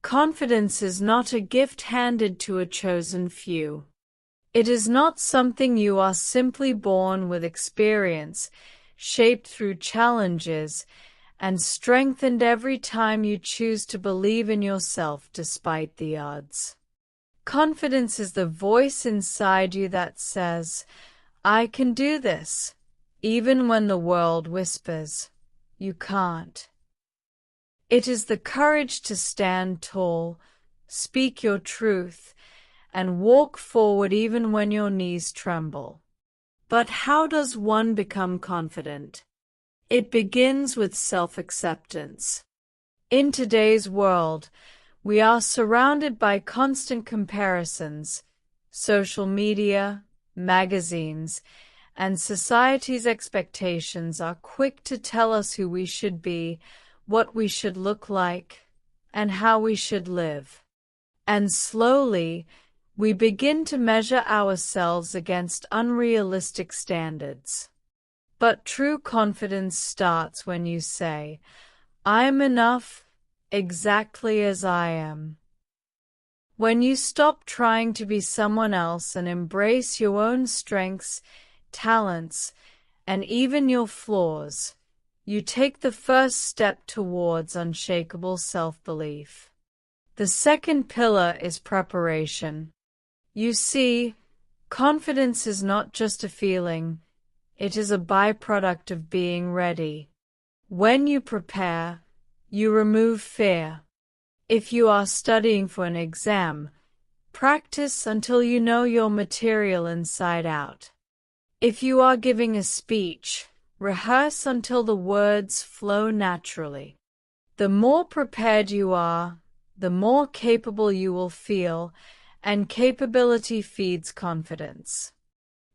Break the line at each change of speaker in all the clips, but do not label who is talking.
Confidence is not a gift handed to a chosen few. It is not something you are simply born with experience, shaped through challenges, and strengthened every time you choose to believe in yourself despite the odds. Confidence is the voice inside you that says, "I can do this," even when the world whispers, "You can't." It is the courage to stand tall, speak your truth, and walk forward even when your knees tremble. But how does one become confident? It begins with self-acceptance. In today's world, we are surrounded by constant comparisons, social media, magazines, and society's expectations are quick to tell us who we should be, what we should look like, and how we should live. And slowly, we begin to measure ourselves against unrealistic standards. But true confidence starts when you say, "I'm enough, exactly as I am." When you stop trying to be someone else and embrace your own strengths, talents, and even your flaws, you take the first step towards unshakable self-belief. The second pillar is preparation. You see, confidence is not just a feeling, it is a byproduct of being ready. When you prepare, you remove fear. If you are studying for an exam, practice until you know your material inside out. If you are giving a speech, rehearse until the words flow naturally. The more prepared you are, the more capable you will feel, and capability feeds confidence.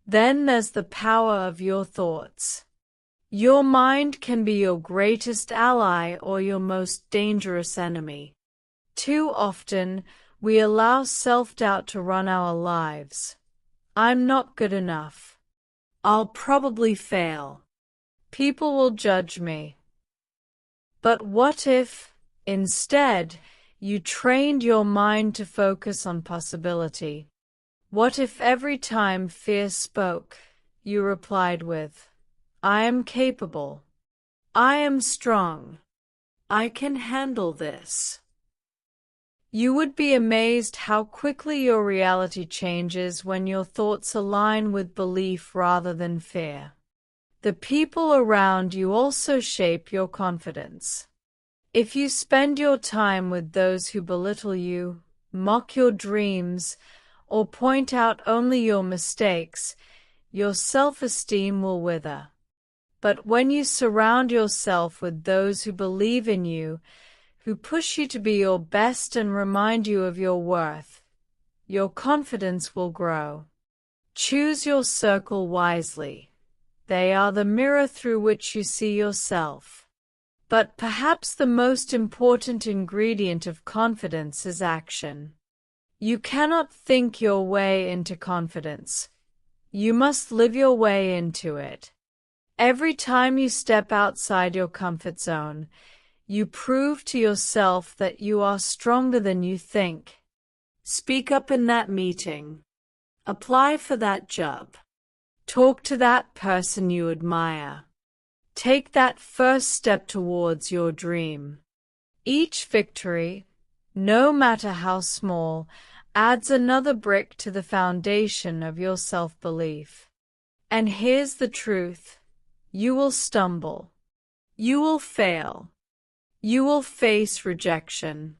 Then there's the power of your thoughts. Your mind can be your greatest ally or your most dangerous enemy. Too often, we allow self-doubt to run our lives. "I'm not good enough. I'll probably fail. People will judge me." But what if, instead, you trained your mind to focus on possibility? What if every time fear spoke, you replied with, "I am capable. I am strong. I can handle this"? You would be amazed how quickly your reality changes when your thoughts align with belief rather than fear. The people around you also shape your confidence. If you spend your time with those who belittle you, mock your dreams, or point out only your mistakes, your self-esteem will wither. But when you surround yourself with those who believe in you, who push you to be your best and remind you of your worth, your confidence will grow. Choose your circle wisely. They are the mirror through which you see yourself. But perhaps the most important ingredient of confidence is action. You cannot think your way into confidence. You must live your way into it. Every time you step outside your comfort zone, you prove to yourself that you are stronger than you think. Speak up in that meeting. Apply for that job. Talk to that person you admire. Take that first step towards your dream. Each victory, no matter how small, adds another brick to the foundation of your self-belief. And here's the truth. You will stumble. You will fail. You will face rejection.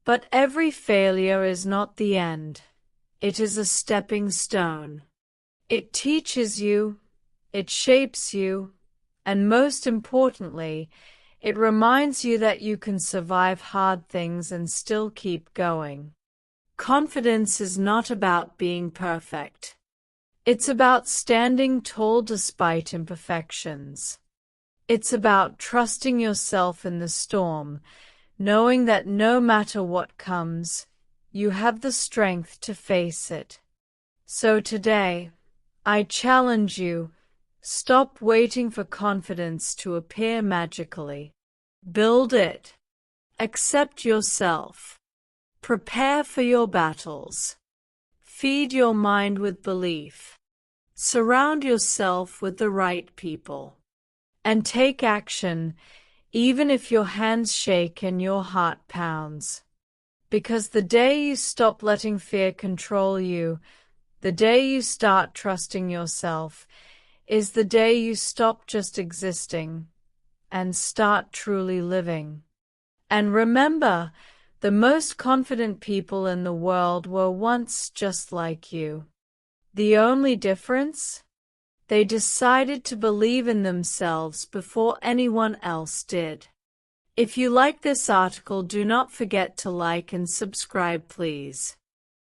But every failure is not the end. It is a stepping stone. It teaches you, it shapes you, and most importantly, it reminds you that you can survive hard things and still keep going. Confidence is not about being perfect. It's about standing tall despite imperfections. It's about trusting yourself in the storm, knowing that no matter what comes, you have the strength to face it. So today, I challenge you, stop waiting for confidence to appear magically. Build it. Accept yourself. Prepare for your battles. Feed your mind with belief. Surround yourself with the right people. And take action, even if your hands shake and your heart pounds. Because the day you stop letting fear control you, the day you start trusting yourself, is the day you stop just existing and start truly living. And remember, the most confident people in the world were once just like you. The only difference? They decided to believe in themselves before anyone else did. If you like this article, do not forget to like and subscribe, please.